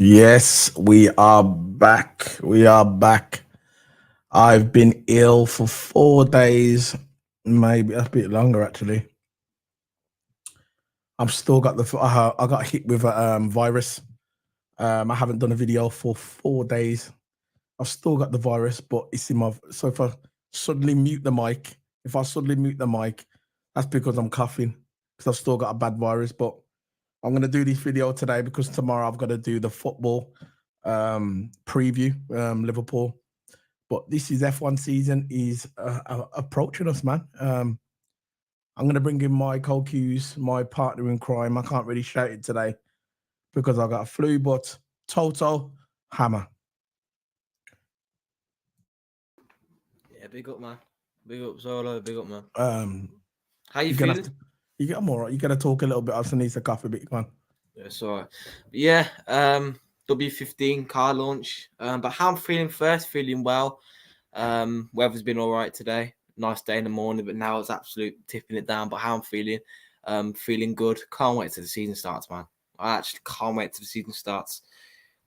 Yes, we are back. We are back. I've been ill for 4 days, maybe a bit longer actually. I've still got I got hit with a virus. I haven't done a video for 4 days. I've still got the virus, but it's in my. So if I suddenly mute the mic, that's because I'm coughing because I've still got a bad virus. But I'm gonna do this video today because tomorrow I've got to do the football preview, Liverpool. But this is F1 season is approaching us, man. I'm going to bring in my co-Q's, my partner in crime. I can't really shout it today because I got a flu, but Toto Hammer. Yeah, big up, man. Big up, Solo. Big up, man. How you feeling? I'm all right. You got to talk a little bit. I just need to cough a bit, man. Yeah, it's all right. Yeah, W15 car launch. But how I'm feeling first, feeling well. Weather's been all right today. Nice day in the morning, but now it's absolute tipping it down. But how I'm feeling, feeling good. Can't wait till the season starts, man. I actually can't wait till the season starts.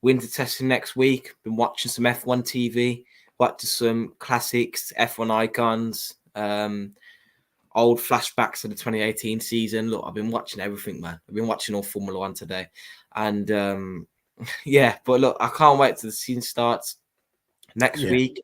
Winter testing next week. Been watching some F1 TV. Watching some classics, F1 icons. Old flashbacks of the 2018 season. Look, I've been watching everything, man. I've been watching all Formula One today. And yeah, but look, I can't wait till the season starts next week.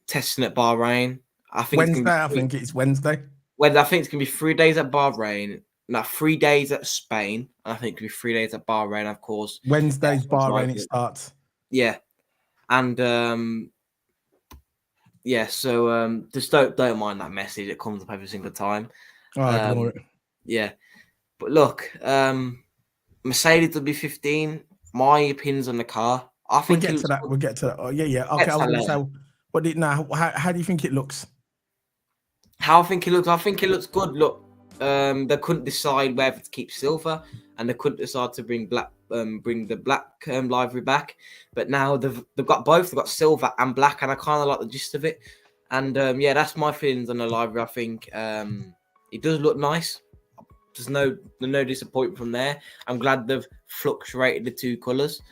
Testing at Bahrain. I think Wednesday. I think it's Wednesday. Well, I think it's gonna be 3 days at Bahrain. Now 3 days at Spain. And I think it'll be 3 days at Bahrain, of course. Wednesday's Bahrain. It starts. Yeah, and yeah. So just don't mind that message. It comes up every single time. Ignore it. Yeah, but look, Mercedes W15. My opinions on the car. I think we'll get to that. Oh, yeah. Okay, I was going to say, what did now? How do you think it looks? How I think it looks? I think it looks good. Look, they couldn't decide whether to keep silver, and they couldn't decide to bring the black livery back. But now they've got both. They've got silver and black, and I kind of like the gist of it. And yeah, that's my feelings on the livery. I think it does look nice. There's no disappointment from there. I'm glad they've fluctuated the two colours.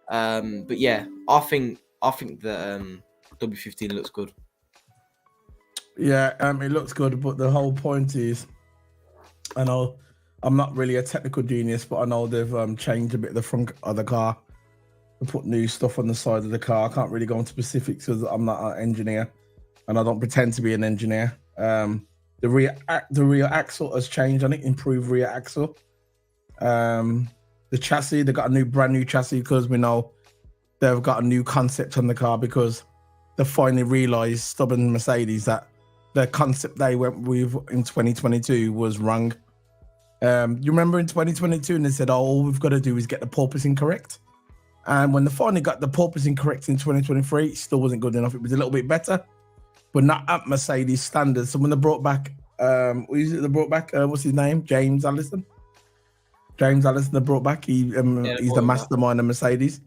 But yeah, I think the W15 looks good. Yeah, it looks good, but the whole point is, I know I'm not really a technical genius, but I know they've changed a bit of the front of the car. They put new stuff on the side of the car. I can't really go into specifics because I'm not an engineer, and I don't pretend to be an engineer. The rear axle has changed on it, improved rear axle. The chassis, they got a brand new chassis because we know they've got a new concept on the car because they finally realised, stubborn Mercedes, that the concept they went with in 2022 was wrong. You remember in 2022 and they said, all we've got to do is get the porpoising correct. And when they finally got the porpoising correct in 2023, it still wasn't good enough. It was a little bit better, but not at Mercedes standards. So when they brought back, what's his name? James Allison, they brought back. He's the mastermind of Mercedes.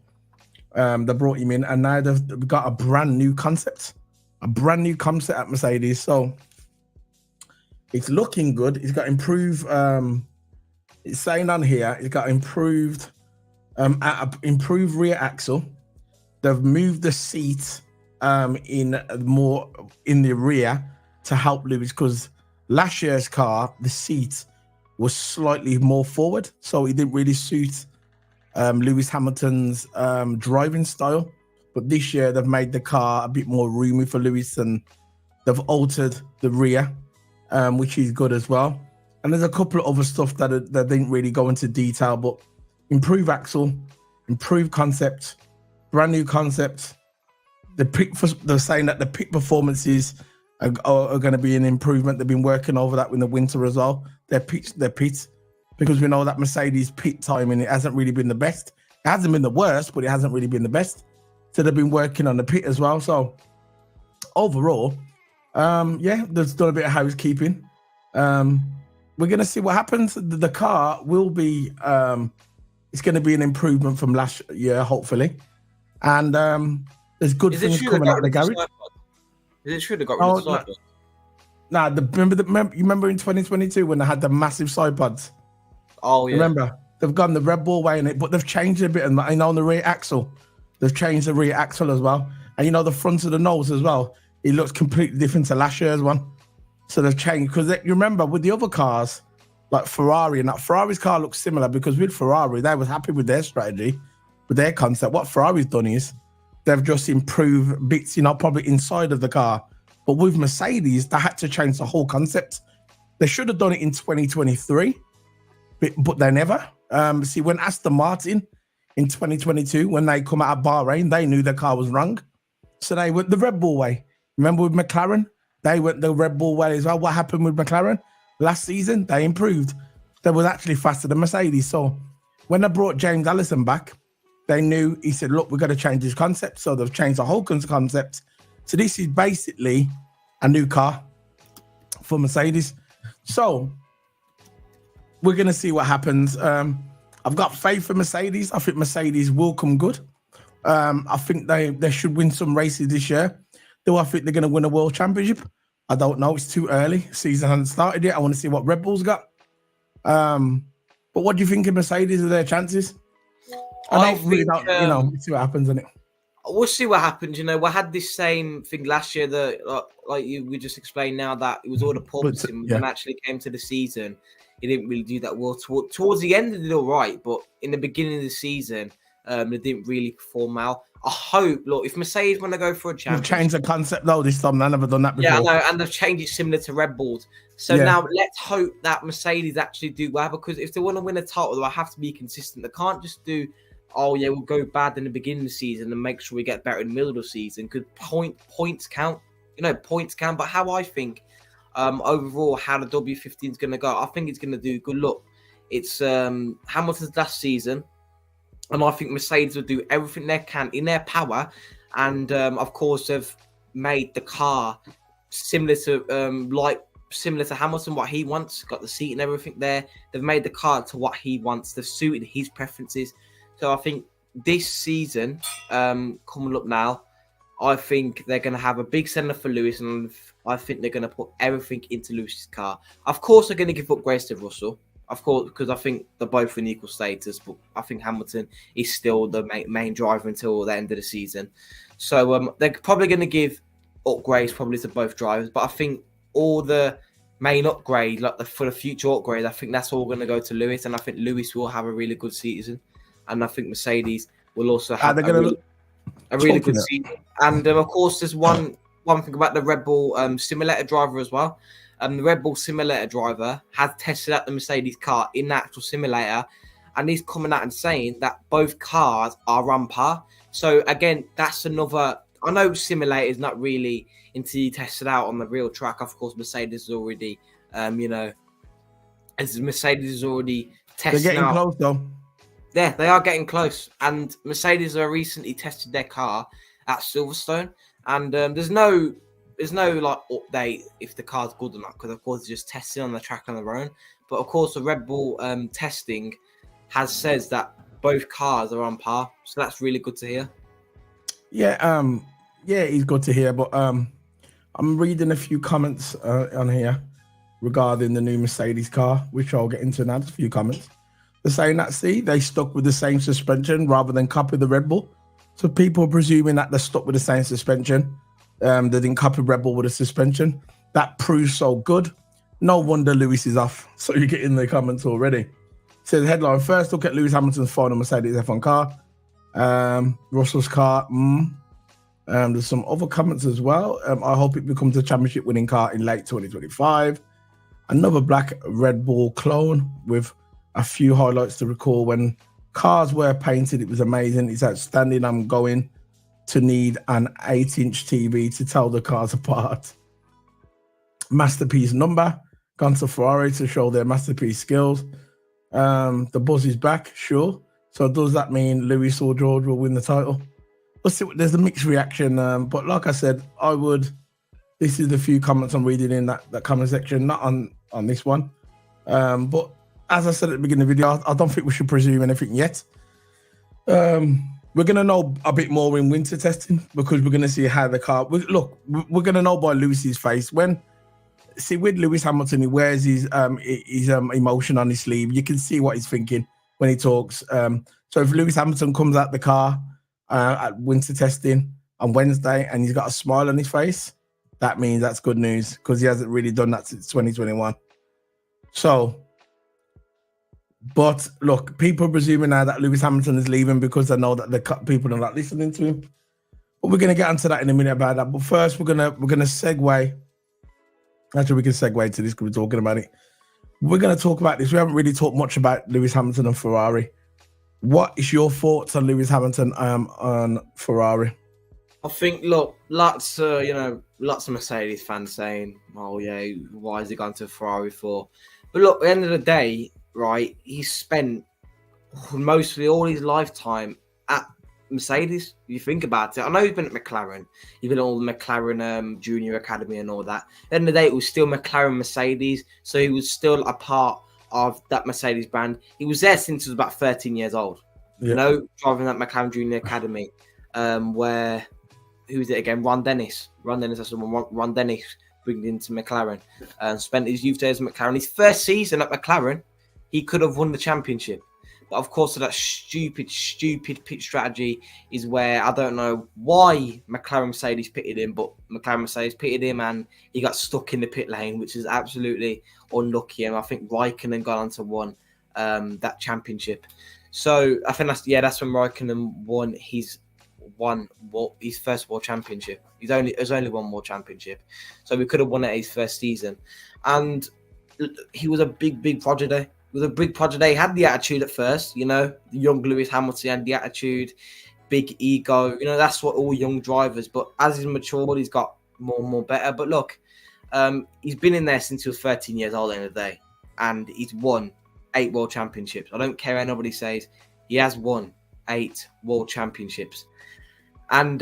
They brought him in, and now they've got a brand new concept at Mercedes. So it's looking good. It's got improved. It's saying on here, it's got improved rear axle. They've moved the seat in the rear to help Lewis, because last year's car, the seat was slightly more forward, so it didn't really suit Lewis Hamilton's driving style. But this year they've made the car a bit more roomy for Lewis, and they've altered the rear, which is good as well. And there's a couple of other stuff that didn't really go into detail, but improved axle, improved concept, brand new concept. They're saying that the pit performances are going to be an improvement. They've been working over that in the winter as well. Their pit, because we know that Mercedes pit timing, it hasn't really been the best. It hasn't been the worst, but it hasn't really been the best. So they've been working on the pit as well. So overall, there's done a bit of housekeeping. We're going to see what happens. The car will be, it's going to be an improvement from last year, hopefully. And there's good things coming out of the garage. Is it true they got rid of the side pod? Nah, remember in 2022 when they had the massive side pods? Oh, yeah. Remember? they've gone the Red Bull way in it, but they've changed a bit. And I know on the rear axle, they've changed the rear axle as well. And the front of the nose as well, it looks completely different to last year's one. So they've changed because you remember with the other cars, like Ferrari, and that Ferrari's car looks similar because with Ferrari, they was happy with their strategy, with their concept. What Ferrari's done is they've just improved bits, probably inside of the car. But with Mercedes, they had to change the whole concept. They should have done it in 2023, but they never. See, when Aston Martin in 2022, when they come out of Bahrain, they knew their car was wrong. So they went the Red Bull way. Remember with McLaren? They went the Red Bull way as well. What happened with McLaren? Last season, they improved. They was actually faster than Mercedes. So when they brought James Allison back, they knew, he said, look, we've got to change this concept. So they've changed the whole concept. So this is basically a new car for Mercedes. So we're going to see what happens. I've got faith in Mercedes. I think Mercedes will come good. I think they should win some races this year. Do I think they're going to win a world championship? I don't know. It's too early. Season hasn't started yet. I want to see what Red Bull's got. But what do you think of Mercedes and their chances? I don't really see what happens in it. We'll see what happens. We had this same thing last year that, we just explained now, that it was all the pubs. And when it actually came to the season, it didn't really do that well. Towards the end, it did all right, but in the beginning of the season, they didn't really perform well. I hope, if Mercedes want to go for a championship, they've changed the concept though this time. They've never done that before. Yeah, I know, and they've changed it similar to Red Bulls. So now let's hope that Mercedes actually do well, because if they want to win a title, they'll have to be consistent. They can't just do, we'll go bad in the beginning of the season and make sure we get better in the middle of the season, because points count. Points count. But how I think overall how the W15 is going to go, I think it's going to do good. Look, it's Hamilton's last season, and I think Mercedes will do everything they can in their power. And of course, they've made the car similar to Hamilton, what he wants. Got the seat and everything there. They've made the car to what he wants. They've suited his preferences. So I think this season, coming up now, I think they're going to have a big sender for Lewis, and I think they're going to put everything into Lewis's car. Of course, they're going to give upgrades to Russell. Of course, because I think they're both in equal status, but I think Hamilton is still the main driver until the end of the season. So they're probably going to give upgrades probably to both drivers, but I think all the main upgrade, for the future upgrades, I think that's all going to go to Lewis, and I think Lewis will have a really good season, and I think Mercedes will also have a really good season. And of course, there's one thing about the Red Bull simulator driver as well. The Red Bull simulator driver has tested out the Mercedes car in the actual simulator, and he's coming out and saying that both cars are on par. So again, that's another. I know simulator is not really until you test it out on the real track. Of course, Mercedes is already, Mercedes is already testing. They're getting close though. Yeah, they are getting close, and Mercedes have recently tested their car at Silverstone, and there's no update if the car's good or not, because of course they're just testing on the track on their own. But of course the Red Bull testing says that both cars are on par, so that's really good to hear. Yeah, it's good to hear. But I'm reading a few comments on here regarding the new Mercedes car, which I'll get into now. Just a few comments. They're saying that they stuck with the same suspension rather than copy the Red Bull. So people are presuming that they're stuck with the same suspension. They didn't copy Red Bull with a suspension. That proves so good. No wonder Lewis is off. So you get in the comments already. So the headline, first look at Lewis Hamilton's final Mercedes F1 car. Russell's car. There's some other comments as well. I hope it becomes a championship winning car in late 2025. Another black Red Bull clone with a few highlights to recall. When cars were painted, it was amazing. It's outstanding. I'm going to need an 8-inch TV to tell the cars apart. Masterpiece number. Gone to Ferrari to show their masterpiece skills. The buzz is back, sure. So does that mean Lewis or George will win the title? Let's see. There's a mixed reaction. But like I said, this is the few comments I'm reading in that comment section, not on this one. But as I said at the beginning of the video, I don't think we should presume anything yet. We're going to know a bit more in winter testing, because we're going to see how the car... We're going to know by Lewis's face. With Lewis Hamilton, he wears his emotion on his sleeve. You can see what he's thinking. when he talks. So if Lewis Hamilton comes out the car at winter testing on Wednesday and he's got a smile on his face, that means that's good news because he hasn't really done that since 2021. So, but look, people are presuming now that Lewis Hamilton is leaving because they know that the people are not listening to him. But we're going to get onto that in a minute about that. But first, we're gonna segue. Actually, we can segue to this because we're talking about it. We're going to talk about this. We haven't really talked much about Lewis Hamilton and Ferrari. What is your thoughts on Lewis Hamilton on Ferrari? I think, look, lots of Mercedes fans saying, "Oh yeah, why has he gone to Ferrari for?" But look, at the end of the day, right? He spent mostly all his lifetime at Mercedes. You think about it. I know he's been at McLaren. He's been at all the McLaren Junior Academy and all that. At the end of the day, it was still McLaren Mercedes, so he was still a part of that Mercedes brand. He was there since he was about 13 years old. Yeah. You know, driving that McLaren Junior Academy, where who was it again? Ron Dennis. That's the one. Ron Dennis bringing into McLaren and spent his youth days at McLaren. His first season at McLaren, he could have won the championship. But of course, that stupid pit strategy is where I don't know why McLaren Mercedes pitted him, but McLaren Mercedes pitted him and he got stuck in the pit lane, which is absolutely unlucky. And I think Raikkonen got on to win that championship. So I think that's when Raikkonen won his first world championship. There's only one more championship, so we could have won it his first season. And he was a big project there. It was a big project. He had the attitude at first, the young Lewis Hamilton had the attitude, big ego. That's what all young drivers. But as he's matured, he's got more and more better. But look, he's been in there since he was 13 years old. At the end of the day, and he's won 8 world championships. I don't care what anybody says. He has won 8 world championships. And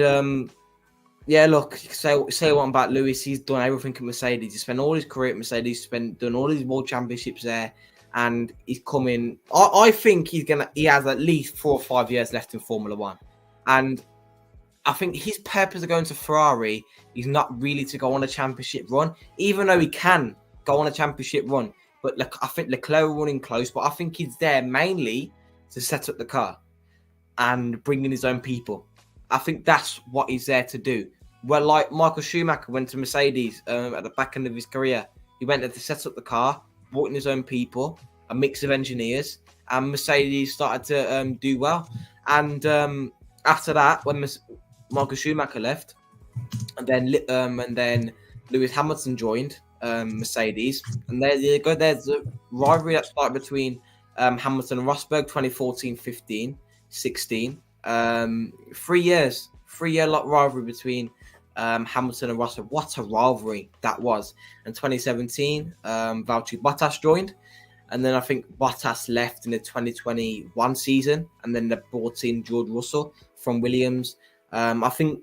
look, say what about Lewis. He's done everything at Mercedes. He spent all his career at Mercedes. Done all his world championships there. And he's coming. I think he has at least 4 or 5 years left in Formula One, and I think his purpose of going to Ferrari is not really to go on a championship run, even though he can go on a championship run. But I think Leclerc are running close, but I think he's there mainly to set up the car and bring in his own people. I think that's what he's there to do. Well, like Michael Schumacher went to Mercedes at the back end of his career, he went there to set up the car, brought in his own people, a mix of engineers, and Mercedes started to do well. And after that, when Michael Schumacher left, and then Lewis Hamilton joined Mercedes, and there's a rivalry that started between Hamilton and Rosberg, 2014, 15, 16. 3-year rivalry between Hamilton and Rosberg. What a rivalry that was. In 2017, Valtteri Bottas joined, and then I think Bottas left in the 2021 season, and then they brought in George Russell from Williams. I think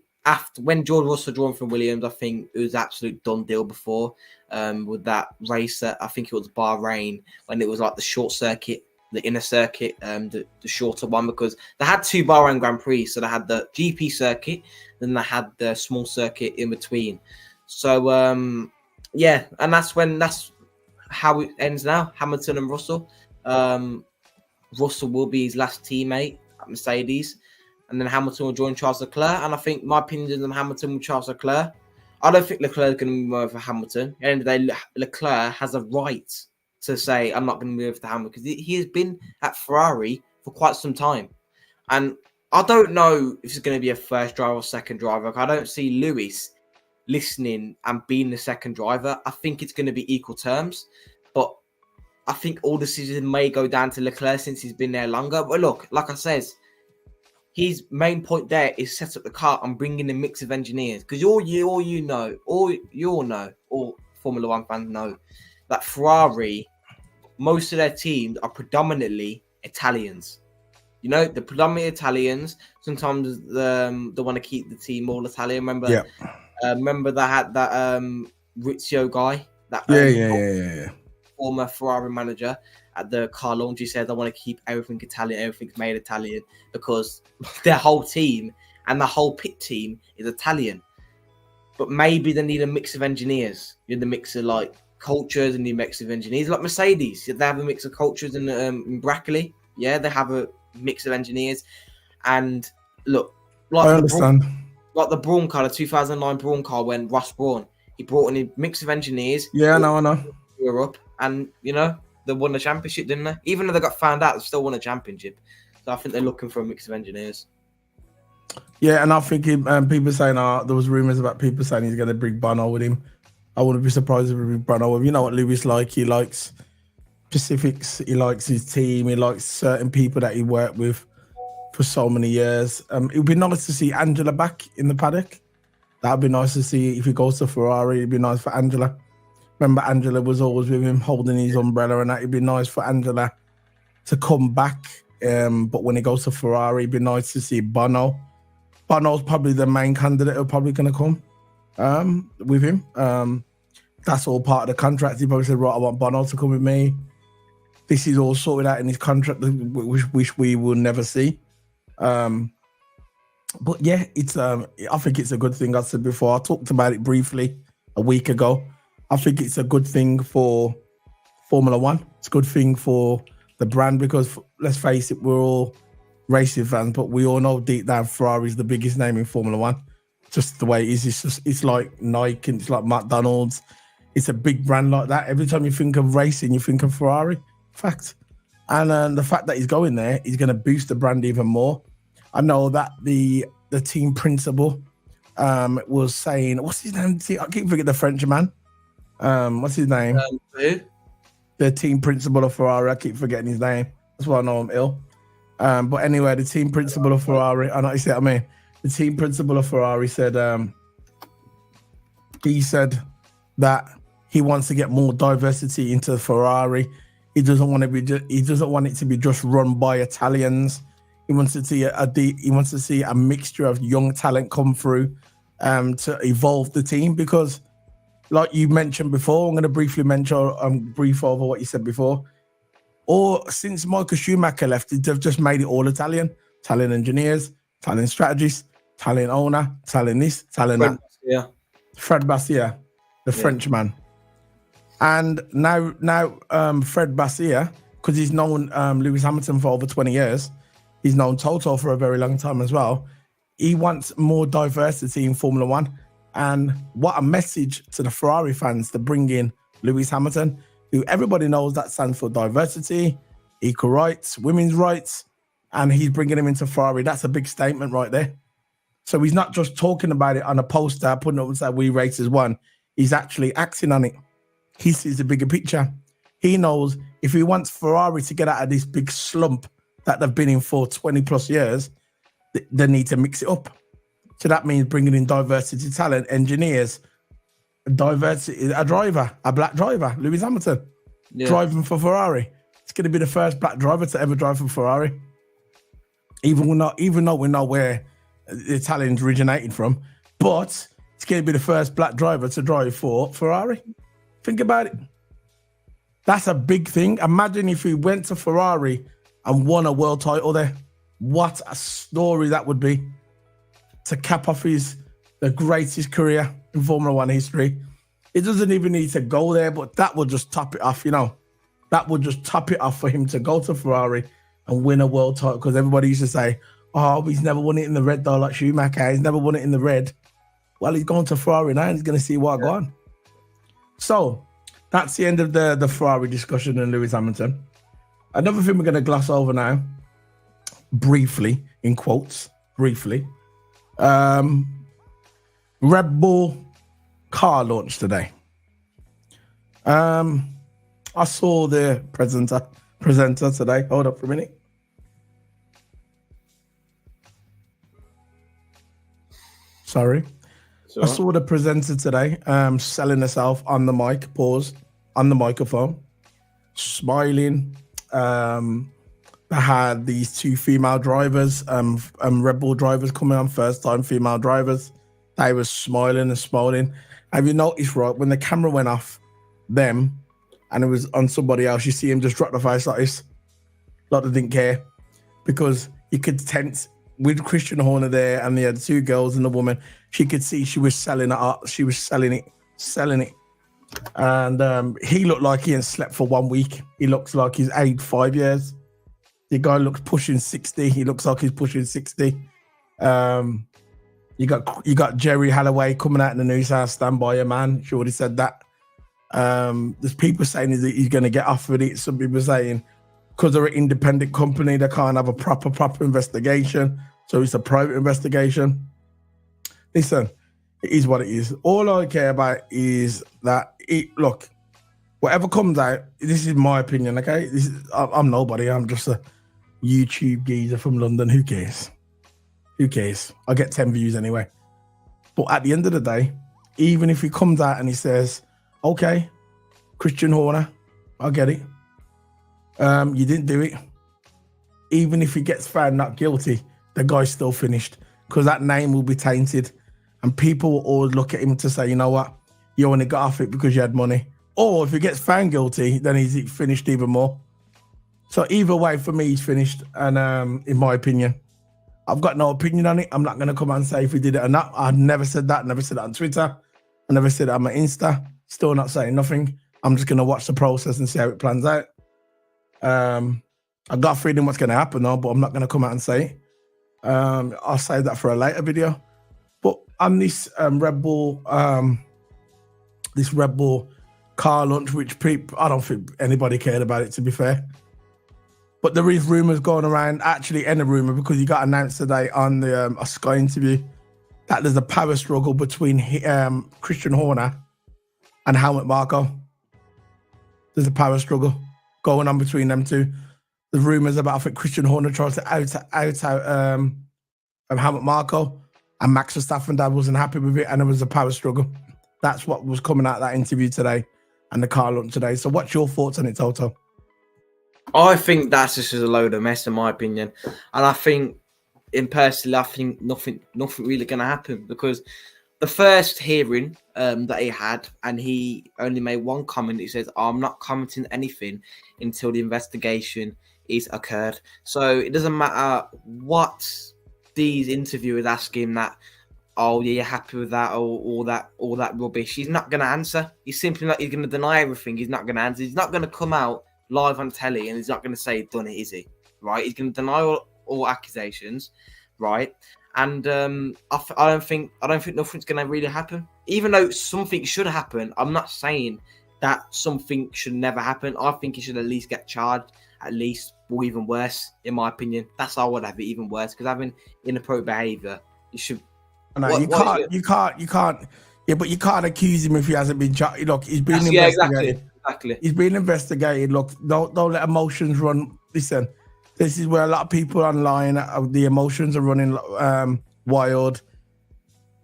when George Russell joined from Williams, I think it was absolute done deal before with that race at, I think it was Bahrain, when it was like the short circuit, the inner circuit, the shorter one, because they had 2 Bahrain Grand Prix. So they had the GP circuit, then they had the small circuit in between. So, and that's how it ends now, Hamilton and Russell. Russell will be his last teammate at Mercedes, and then Hamilton will join Charles Leclerc. And I think my opinion is on Hamilton with Charles Leclerc. I don't think Leclerc is going to move over Hamilton. At the end of the day, Leclerc has a right to say, I'm not going to move to Hamilton, because he has been at Ferrari for quite some time. And I don't know if it's going to be a first driver or second driver. I don't see Lewis listening and being the second driver. I think it's going to be equal terms. But I think all decisions may go down to Leclerc since he's been there longer. But look, like I says, his main point there is set up the car and bring in a mix of engineers. Because all Formula One fans know that Ferrari, most of their teams are predominantly Italians. They're predominantly Italians. Sometimes they want to keep the team all Italian. Remember they had that Rizio guy, that former Ferrari manager at the car launch. He said, I want to keep everything Italian, everything's made Italian, because their whole team and the whole pit team is Italian. But maybe they need a mix of engineers. The mix of cultures and the mix of engineers, like Mercedes. They have a mix of cultures in Brackley. Yeah, they have a mix of engineers, and look, I understand. Like the Brawn car, the 2009 Brawn car, when Ross Brawn, he brought in a mix of engineers. Yeah, I know. They were up, and they won the championship, didn't they? Even though they got found out, they still won a championship. So I think they're looking for a mix of engineers. Yeah, and I think people saying there was rumors about people saying he's going to bring Bono with him. I wouldn't be surprised if we bring Bono with him. You know what Lewis like? He likes specifics. He likes his team. He likes certain people that he worked with for so many years. It would be nice to see Angela back in the paddock. That'd be nice to see if he goes to Ferrari. It'd be nice for Angela. Remember, Angela was always with him, holding his umbrella, and that. It'd be nice for Angela to come back. But when he goes to Ferrari, it'd be nice to see Bono. Bono's probably the main candidate who's probably going to come with him. That's all part of the contract. He probably said, right, I want Bono to come with me. This is all sorted out in his contract, which we will never see. But yeah, it's I think it's a good thing. I said before, I talked about it briefly a week ago. I think it's a good thing for Formula One. It's a good thing for the brand because, let's face it, we're all racing fans, but we all know deep down Ferrari is the biggest name in Formula One. Just the way it is. It's like Nike and it's like McDonald's. It's a big brand like that. Every time you think of racing, you think of Ferrari. Fact. And the fact that he's going there, he's going to boost the brand even more. I know that the team principal was saying, what's his name? I keep forgetting the French man. What's his name? Who? The team principal of Ferrari. I keep forgetting his name. That's why I know I'm ill. But anyway, the team principal of Ferrari, I know you see what I mean. The team principal of Ferrari said he said that he wants to get more diversity into Ferrari. He doesn't want it to be just run by Italians. He wants to see a mixture of young talent come through to evolve the team because, like you mentioned before, I'm going to briefly brief over what you said before. Or since Michael Schumacher left, they've just made it all Italian. Italian engineers, Italian strategists, Italian owner, Italian this, Italian that. Yeah. Fred Bassia, the Frenchman. And now Fred Bassia, because he's known Lewis Hamilton for over 20 years, he's known Toto for a very long time as well. He wants more diversity in Formula One. And what a message to the Ferrari fans to bring in Lewis Hamilton, who everybody knows that stands for diversity, equal rights, women's rights, and he's bringing him into Ferrari. That's a big statement right there. So he's not just talking about it on a poster, putting it up and saying, we race as one. He's actually acting on it. He sees the bigger picture. He knows if he wants Ferrari to get out of this big slump that they've been in for 20 plus years, they need to mix it up. So that means bringing in diversity, talent, engineers, diversity, a black driver, Lewis Hamilton, driving for Ferrari. It's going to be the first black driver to ever drive for Ferrari. Even though we know where the Italians originated from, but it's going to be the first black driver to drive for Ferrari. Think about it. That's a big thing. Imagine if he went to Ferrari and won a world title there. What a story that would be to cap off the greatest career in Formula One history. It doesn't even need to go there, but that would just top it off, That would just top it off for him to go to Ferrari and win a world title, because everybody used to say, oh, he's never won it in the red though, like Schumacher. He's never won it in the red. Well, he's going to Ferrari now and he's going to see what I got on. So that's the end of the Ferrari discussion and Lewis Hamilton. Another thing we're going to gloss over now, briefly, in quotes, briefly. Red Bull car launch today. I saw the presenter today. Hold up for a minute. Sorry. I saw the presenter today selling herself on the mic, on the microphone, smiling. They had these two female drivers, Red Bull drivers coming on, first-time female drivers. They were smiling and smiling. Have you noticed, right, when the camera went off them and it was on somebody else, you see him just drop the face like this, like they didn't care, because you could tense with Christian Horner there, and they had two girls and a woman. She could see she was selling it up. She was selling it. And he looked like he hadn't slept for 1 week. He looks like he's aged 5 years. The guy looks pushing 60. He looks like he's pushing 60. You got Jerry Holloway coming out in the news house, stand by your man. She already said that. There's people saying that he's going to get off with it. Some people saying because they're an independent company, they can't have a proper investigation. So it's a private investigation. Listen, it is what it is. All I care about is that look, whatever comes out, this is my opinion, okay? I'm nobody. I'm just a YouTube geezer from London. Who cares? Who cares? I get 10 views anyway. But at the end of the day, even if he comes out and he says, okay, Christian Horner, I get it. You didn't do it. Even if he gets found not guilty, the guy's still finished because that name will be tainted and people will always look at him to say, you know what, you only got off it because you had money. Or if he gets found guilty, then he's finished even more. So either way, for me, he's finished. And in my opinion, I've got no opinion on it. I'm not going to come out and say if he did it or not. I never said that. Never said that on Twitter. I never said it on my Insta. Still not saying nothing. I'm just going to watch the process and see how it plans out. I got a feeling what's going to happen though, but I'm not going to come out and say it. I'll save that for a later video. But on this Red Bull car launch, which I don't think anybody cared about it, to be fair. But there is rumours going around, actually any rumour, because you got announced today on the a Sky interview that there's a power struggle between Christian Horner and Helmut Marko. There's a power struggle going on between them two. There's rumours about, I think Christian Horner tries to out Helmut Marko, and Max Verstappen wasn't happy with it, and there was a power struggle. That's what was coming out of that interview today and the car launch today. So what's your thoughts on it, Toto? I think that's just a load of mess, in my opinion. And I think, personally, I think nothing really going to happen, because the first hearing that he had, and he only made one comment. He says, I'm not commenting anything until the investigation is occurred. So it doesn't matter what these interviewers ask him that, oh, yeah, you're happy with that, or all that rubbish. He's not going to answer. He's simply not. He's going to deny everything. He's not going to answer. He's not going to come out live on telly, and he's not going to say done it, is he? Right? He's going to deny all accusations, right? And I don't think nothing's going to really happen. Even though something should happen, I'm not saying that something should never happen. I think he should at least get charged, at least, or even worse, in my opinion. That's how I would have it, even worse, because having inappropriate behaviour, you should. No, you can't. Yeah, but you can't accuse him if he hasn't been charged. Look, he's been investigated. Exactly. He's been investigated. Look, don't let emotions run. Listen, this is where a lot of people online, the emotions are running wild.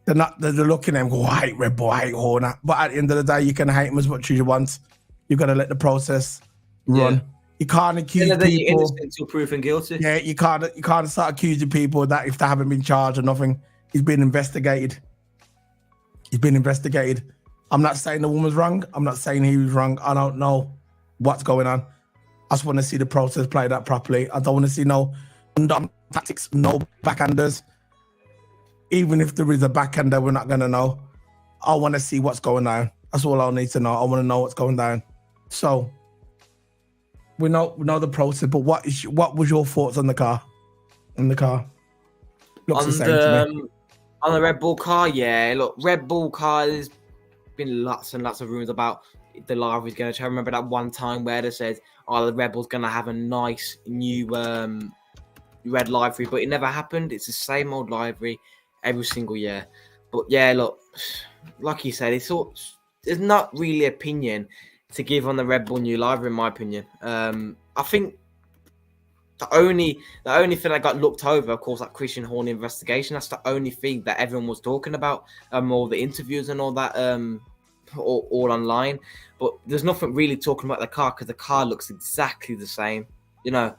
They're looking at him, go, I hate Red Bull, I hate Horner. But at the end of the day, you can hate him as much as you want. You've got to let the process run. Yeah. You can't accuse people. You're innocent until proven guilty. Yeah, you can't start accusing people that if they haven't been charged or nothing. He's been investigated. I'm not saying the woman's wrong. I'm not saying he was wrong. I don't know what's going on. I just want to see the process played out properly. I don't want to see no tactics, no backhanders. Even if there is a backhander, we're not going to know. I want to see what's going on. That's all I need to know. I want to know what's going down. So we know the process, but what was your thoughts on the car? Looks the same to me. On the Red Bull car, yeah. Look, Red Bull car, there's been lots and lots of rumors about the livery's going to change. I remember that one time where they said, oh, the Red Bull's going to have a nice new red livery, but it never happened. It's the same old livery every single year. But yeah, look, like you said, there's not really opinion to give on the Red Bull new livery, in my opinion. I think the only thing that got looked over, of course, that Christian Horner investigation. That's the only thing that everyone was talking about. All the interviews and all that, all online. But there's nothing really talking about the car, because the car looks exactly the same, you know.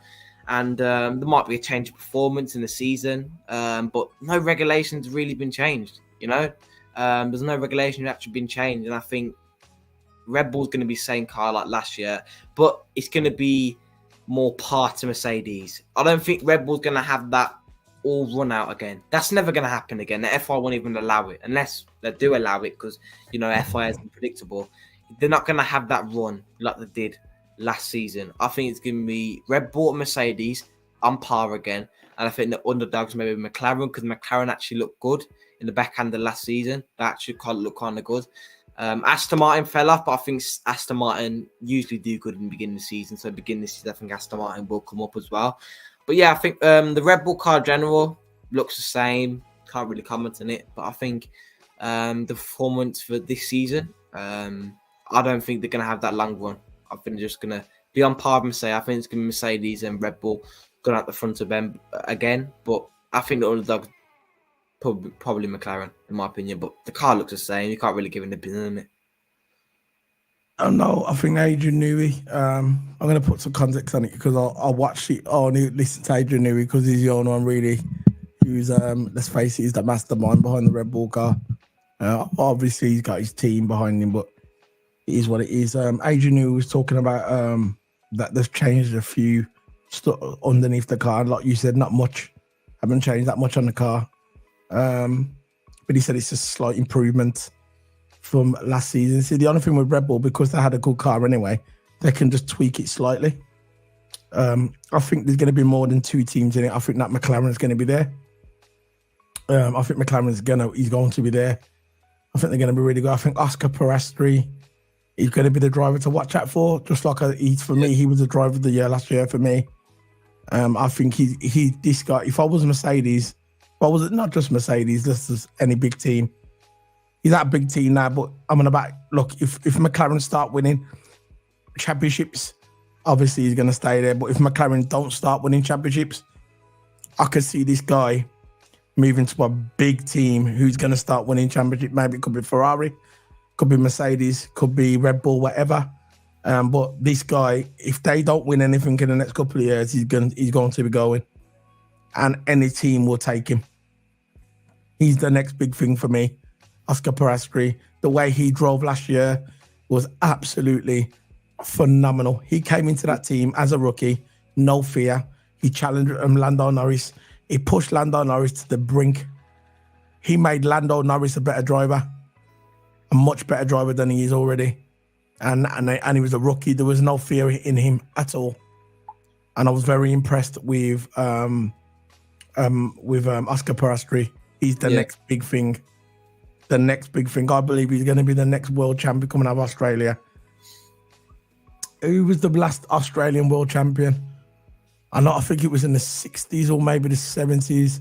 And there might be a change of performance in the season, but no regulations really been changed, you know. There's no regulation actually been changed, and I think Red Bull's going to be the same car like last year, but it's going to be more part to Mercedes. I don't think Red Bull's going to have that all run out again. That's never going to happen again. The FI won't even allow it, unless they do allow it, because, you know, FI is unpredictable. They're not going to have that run like they did last season. I think it's going to be Red Bull and Mercedes on par again. And I think the underdogs maybe McLaren, because McLaren actually looked good in the back end of last season. They actually look kind of good. Aston Martin fell off, but I think Aston Martin usually do good in the beginning of the season. So beginning of the season, I think Aston Martin will come up as well. But yeah, I think the Red Bull car general looks the same. Can't really comment on it. But I think the performance for this season, I don't think they're going to have that long run. I think they're just going to be on par with Mercedes. I think it's going to be Mercedes and Red Bull going at the front of them again. But I think the underdogs probably McLaren, in my opinion. But the car looks the same. You can't really give an opinion on it. Oh no, I think Adrian Newey. I'm going to put some context on it because I'll watch it. I'll listen to Adrian Newey because he's the only one really who's, let's face it, he's the mastermind behind the Red Bull car. Obviously, he's got his team behind him, but it is what it is. Adrian Newey was talking about that they've changed a few stuff underneath the car. Like you said, not much. Haven't changed that much on the car. But he said it's a slight improvement from last season. See, the only thing with Red Bull, because they had a good car anyway, they can just tweak it slightly. I think there's going to be more than 2 teams in it. I think that McLaren is going to be there. I think McLaren is he's going to be there. I think they're going to be really good. I think Oscar Piastri is going to be the driver to watch out for. Just like for me, he was the driver of the year last year for me. I think this guy. If I was Mercedes, well, was it not just Mercedes? This is any big team. He's at a big team now, but I'm on about. Look, if McLaren start winning championships, obviously he's going to stay there. But if McLaren don't start winning championships, I could see this guy moving to a big team who's going to start winning championship. Maybe it could be Ferrari, could be Mercedes, could be Red Bull, whatever. But this guy, if they don't win anything in the next couple of years, he's going to be going, and any team will take him. He's the next big thing for me. Oscar Piastri, the way he drove last year was absolutely phenomenal. He came into that team as a rookie, no fear. He challenged Lando Norris. He pushed Lando Norris to the brink. He made Lando Norris a better driver, a much better driver than he is already. And he was a rookie. There was no fear in him at all. And I was very impressed with Oscar Piastri. He's the next big thing. The next big thing. I believe he's going to be the next world champion coming out of Australia. Who was the last Australian world champion? I think it was in the 60s or maybe the 70s,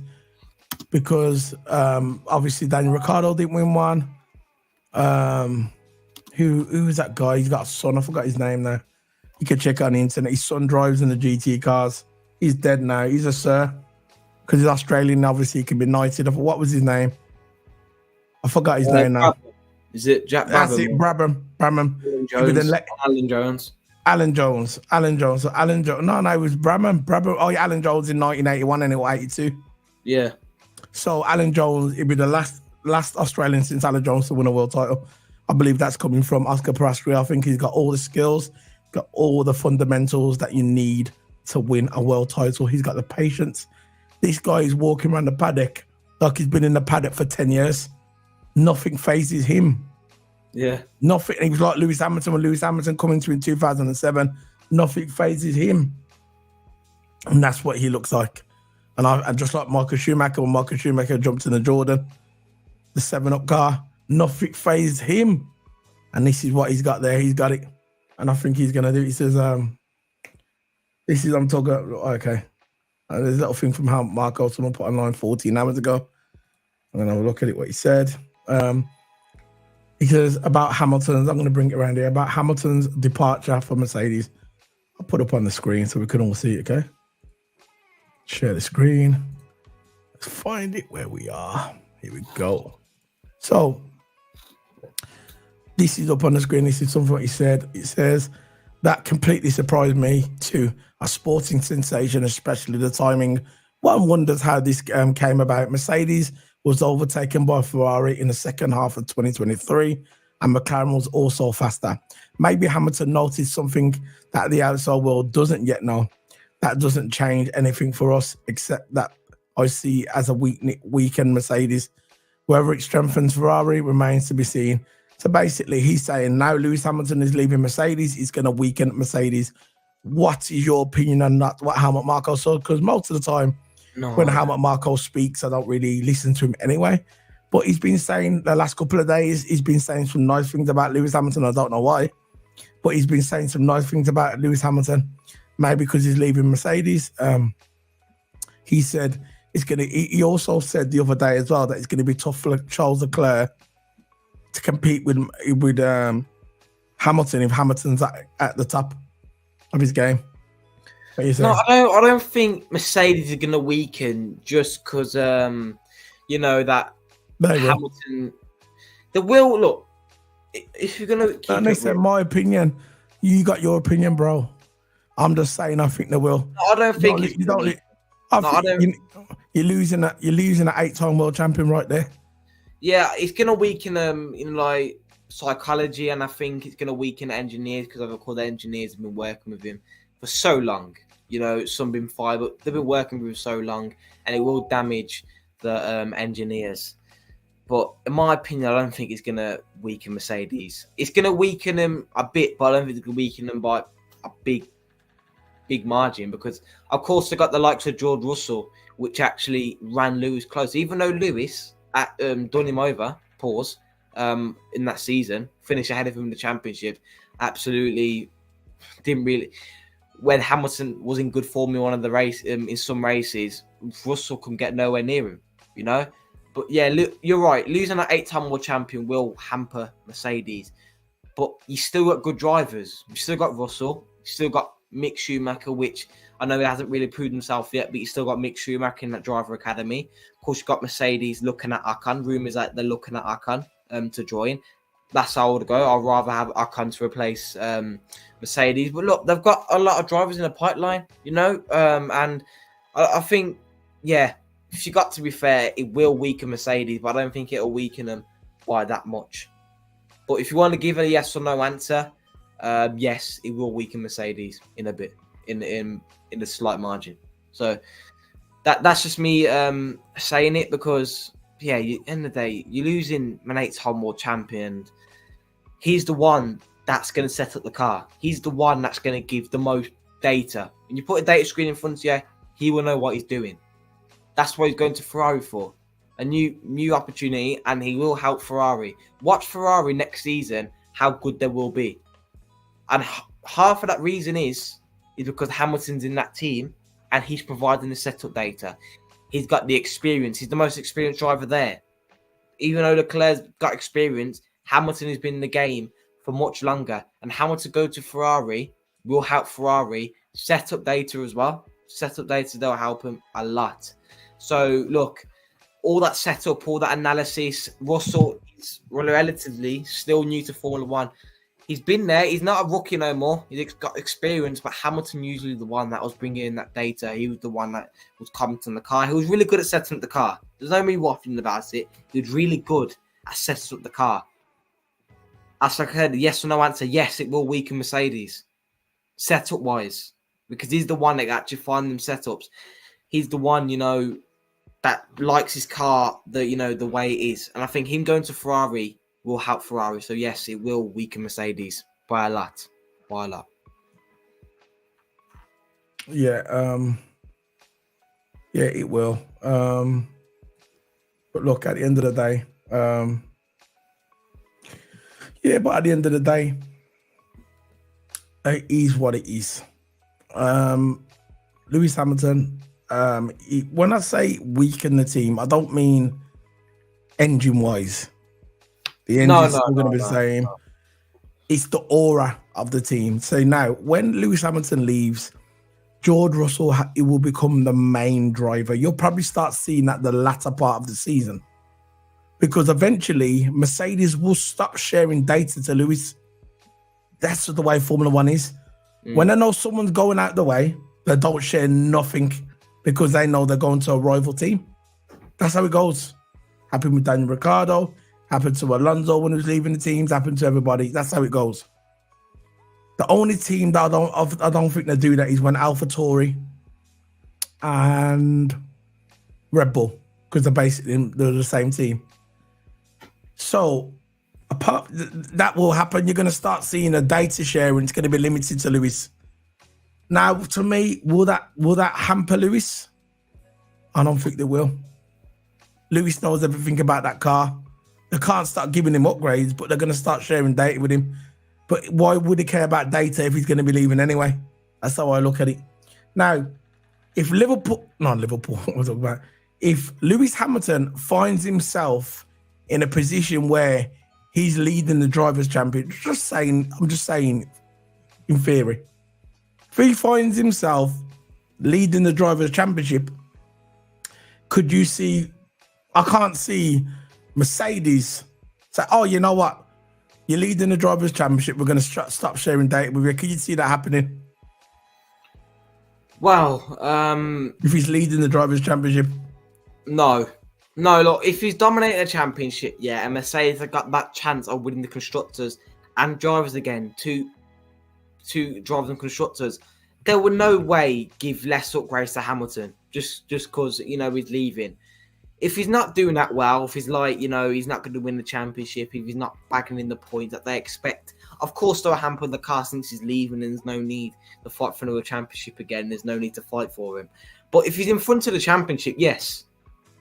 because obviously Daniel Ricciardo didn't win one. Who was that guy? He's got a son. I forgot his name now. You can check on the internet. His son drives in the GT cars. He's dead now. He's a sir. Because he's Australian, obviously he can be knighted. What was his name? I forgot his name now. Is it Jack Brabham? That's it, Brabham. Alan Jones. So Alan Jones. No, it was Brabham. Oh, yeah, Alan Jones in 1981 and 82. Yeah. So Alan Jones, it'll be the last Australian since Alan Jones to win a world title. I believe that's coming from Oscar Piastri. I think he's got all the skills, got all the fundamentals that you need to win a world title. He's got the patience. This guy is walking around the paddock like he's been in the paddock for 10 years. Nothing phases him. Yeah. Nothing. He was like Lewis Hamilton when Lewis Hamilton coming to in 2007. Nothing phases him. And that's what he looks like. And just like Michael Schumacher, when Michael Schumacher jumped in the Jordan, the 7-Up car, nothing phased him. And this is what he's got there. He's got it. And I think he's going to do it. He says, I'm talking, okay. There's a little thing from how Marco, someone put online 14 hours ago. I'm going to have a look at it, what he said. He says about Hamilton's, I'm going to bring it around here, about Hamilton's departure from Mercedes. I'll put up on the screen so we can all see it, okay? Share the screen. Let's find it where we are. Here we go. So, this is up on the screen. This is something what he said. It says, that completely surprised me too. A sporting sensation, especially the timing. One wonders how this came about. Mercedes was overtaken by Ferrari in the second half of 2023, and McLaren was also faster. Maybe Hamilton noticed something that the outside world doesn't yet know. That doesn't change anything for us, except that I see as a weakened Mercedes. Whether it strengthens Ferrari remains to be seen. So basically, he's saying now Lewis Hamilton is leaving Mercedes, he's going to weaken Mercedes. what is your opinion on that? What Helmut Marko said? Because most of the time, No, when Helmut Marko speaks, I don't really listen to him anyway. But he's been saying the last couple of days, he's been saying some nice things about Lewis Hamilton. I don't know why, but he's been saying some nice things about Lewis Hamilton. Maybe because he's leaving Mercedes. He said it's gonna. He also said the other day as well that it's gonna be tough for Charles Leclerc to compete with Hamilton if Hamilton's at the top of his game. What are you saying? No, I don't think Mercedes is going to weaken just because you know that Hamilton. They will look. If you're going to keep they said my opinion. You got your opinion, bro. I'm just saying. I think they will. No, I don't think you don't. You're losing that. You're losing an 8-time world champion right there. Yeah, it's going to weaken them in like psychology, and I think it's going to weaken engineers because of course the engineers have been working with him for so long. You know, some been fired, but they've been working with him so long, and it will damage the engineers. But in my opinion, I don't think it's going to weaken Mercedes. It's going to weaken them a bit, but I don't think it's going to weaken them by a big margin because, of course, they got the likes of George Russell, which actually ran Lewis close. Even though Lewis done him over, in that season, finished ahead of him in the championship, absolutely didn't really. When Hamilton was in good form in one of the race, in some races, Russell couldn't get nowhere near him, you know. But yeah, you're right. Losing an 8-time world champion will hamper Mercedes, but you still got good drivers. You still got Russell. You still got Mick Schumacher, which I know he hasn't really proved himself yet, but you still got Mick Schumacher in that driver academy. Of course, you've got Mercedes looking at Ocon. Rumours that they're looking at Ocon to join. That's how I would go. I'd rather have Ocon to replace Mercedes. But look, they've got a lot of drivers in the pipeline, you know, and I think, yeah, if you got to be fair, it will weaken Mercedes, but I don't think it'll weaken them by that much. But if you want to give a yes or no answer, yes, it will weaken Mercedes in a bit, in a slight margin. So that's just me saying it because, yeah, end of the day, you're losing an 8-time world champion. He's the one that's going to set up the car. He's the one that's going to give the most data. When you put a data screen in front of you, he will know what he's doing. That's what he's going to Ferrari for. A new opportunity, and he will help Ferrari. Watch Ferrari next season, how good they will be. And half of that reason is because Hamilton's in that team, and he's providing the setup data. He's got the experience. He's the most experienced driver there. Even though Leclerc's got experience, Hamilton has been in the game for much longer. And Hamilton go to Ferrari will help Ferrari set up data as well. Set up data, they'll help him a lot. So, look, all that setup, all that analysis, Russell is relatively still new to Formula One. He's been there. He's not a rookie no more. He's got experience, but Hamilton usually the one that was bringing in that data. He was the one that was commenting on the car. He was really good at setting up the car. There's no me waffling about it. He was really good at setting up the car. As I said, yes or no answer, yes, it will weaken Mercedes. Setup-wise. Because he's the one that actually finds them setups. He's the one, you know, that likes his car, the way it is. And I think him going to Ferrari will help Ferrari. So yes, it will weaken Mercedes by a lot. Yeah, it will. But look, at the end of the day, it is what it is. Lewis Hamilton, when I say weaken the team, I don't mean engine-wise. The engine's still going to be the same. No. It's the aura of the team. So now, when Lewis Hamilton leaves, George Russell it will become the main driver. You'll probably start seeing that the latter part of the season. Because eventually, Mercedes will stop sharing data to Lewis. That's the way Formula One is. When they know someone's going out the way, they don't share nothing because they know they're going to a rival team. That's how it goes. Happened with Daniel Ricciardo. Happened to Alonso when he was leaving the teams. Happened to everybody. That's how it goes. The only team that I don't think they do that is when AlphaTauri and Red Bull, because they're the same team. So that will happen. You're going to start seeing a data sharing. It's going to be limited to Lewis. Now, to me, will that hamper Lewis? I don't think they will. Lewis knows everything about that car. They can't start giving him upgrades, but they're going to start sharing data with him. But why would he care about data if he's going to be leaving anyway? That's how I look at it. Now, if not Liverpool, what was I talking about? If Lewis Hamilton finds himself in a position where he's leading the Drivers' Championship, I'm just saying, in theory, if he finds himself leading the Drivers' Championship, could you see? I can't see Mercedes say, "Oh, you know what? You're leading the Drivers' Championship. We're going to stop sharing data with you." Can you see that happening? Well, if he's leading the Drivers' Championship, no. Look, if he's dominating the championship, yeah, and Mercedes have got that chance of winning the constructors and drivers again, two drivers and constructors, there will no way give less upgrades to Hamilton just because he's leaving. If he's not doing that well, if he's like, he's not going to win the championship, if he's not bagging in the points that they expect, of course they'll hamper the car since he's leaving and there's no need to fight for another championship again. There's no need to fight for him. But if he's in front of the championship, yes.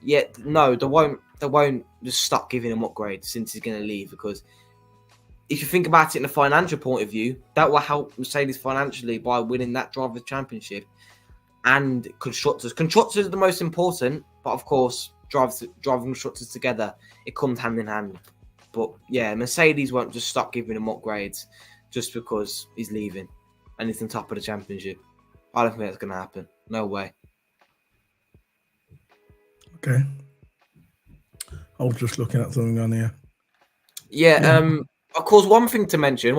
Yeah, no, they won't just stop giving him upgrades since he's going to leave, because if you think about it in a financial point of view, that will help Mercedes financially by winning that driver's championship and constructors. Constructors are the most important, but of course, driving constructors together, it comes hand in hand. But yeah, Mercedes won't just stop giving him upgrades just because he's leaving and he's on top of the championship. I don't think that's going to happen. No way. Okay. I was just looking at something on here. Yeah. Of course, one thing to mention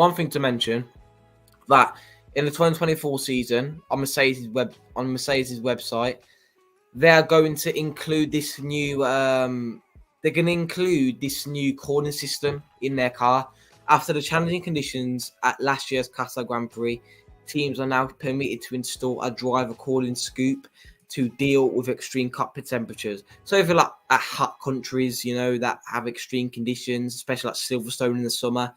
that in the 2024 season on Mercedes' website, they're going to include this new cooling system in their car. After the challenging conditions at last year's Qatar Grand Prix, teams are now permitted to install a driver cooling scoop to deal with extreme cockpit temperatures. So if you're like at hot countries, that have extreme conditions, especially like Silverstone in the summer,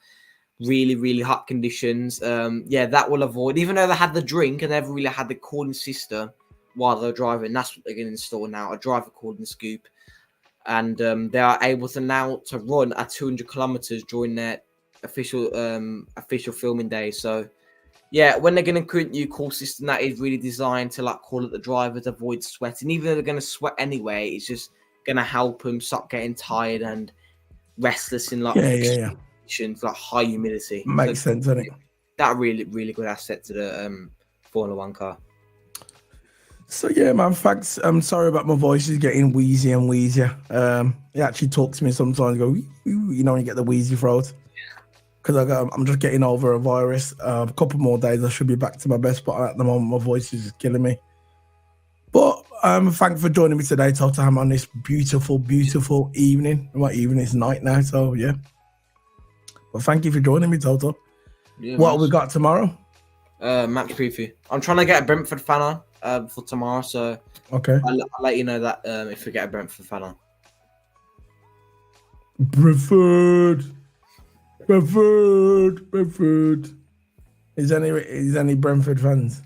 really, really hot conditions, that will avoid, even though they had the drink and never really had the cooling system while they're driving, that's what they're going to install now, a driver cooling scoop. And they are able to now run at 200 kilometers during their official filming day. So yeah, when they're going to create a new cool system that is really designed to cool up the drivers, avoid sweating, even though they're going to sweat anyway, it's just going to help them stop getting tired and restless in conditions, like high humidity. Makes sense, doesn't it? That really, really good asset to the Formula One car. So yeah, man, thanks. I'm sorry about my voice is getting wheezy and wheezier. It actually talks to me sometimes, when you get the wheezy throat. Because I'm just getting over a virus. A couple more days, I should be back to my best. But at the moment, my voice is just killing me. But thank you for joining me today, Tottenham, on this beautiful, beautiful evening. Well, evening, it's night now, so yeah. But thank you for joining me, Toto. Yeah, what have we got tomorrow? Match preview. I'm trying to get a Brentford fan on for tomorrow, so okay. I'll let you know that if we get a Brentford fan on. Brentford. Is any Brentford fans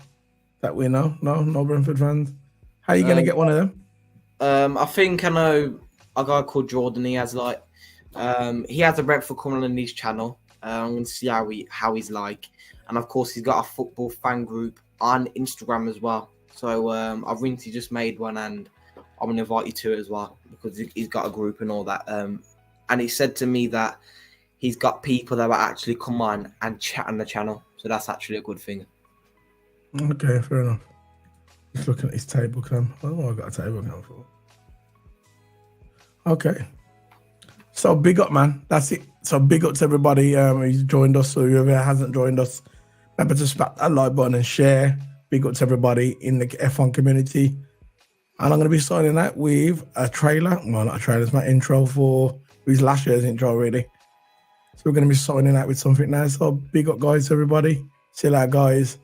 that we know? No Brentford fans. How are you gonna get one of them? I think I know a guy called Jordan. He has he has a Brentford coming on his channel. I'm gonna see how he's like, and of course he's got a football fan group on Instagram as well. So I've recently just made one, and I'm gonna invite you to it as well because he's got a group and all that. And he said to me that he's got people that will actually come on and chat on the channel. So that's actually a good thing. Okay, fair enough. Just looking at his table cam. Oh, I've got a table cam for. Okay. So big up, man. That's it. So big up to everybody who's joined us or whoever hasn't joined us. Remember to smack that like button and share. Big up to everybody in the F1 community. And I'm going to be signing out with a trailer. Well, not a trailer. It's my intro for his last year's intro, really. So we're going to be signing out with something now. So big up, guys, everybody. See you later, guys.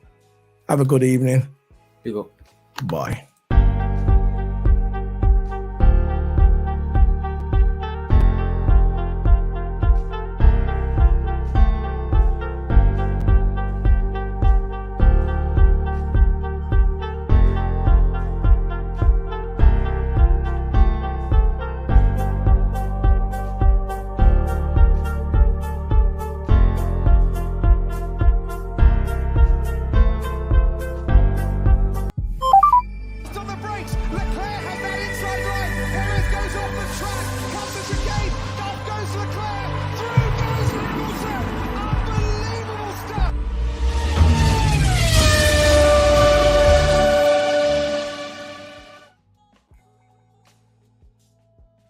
Have a good evening. Big up. Bye.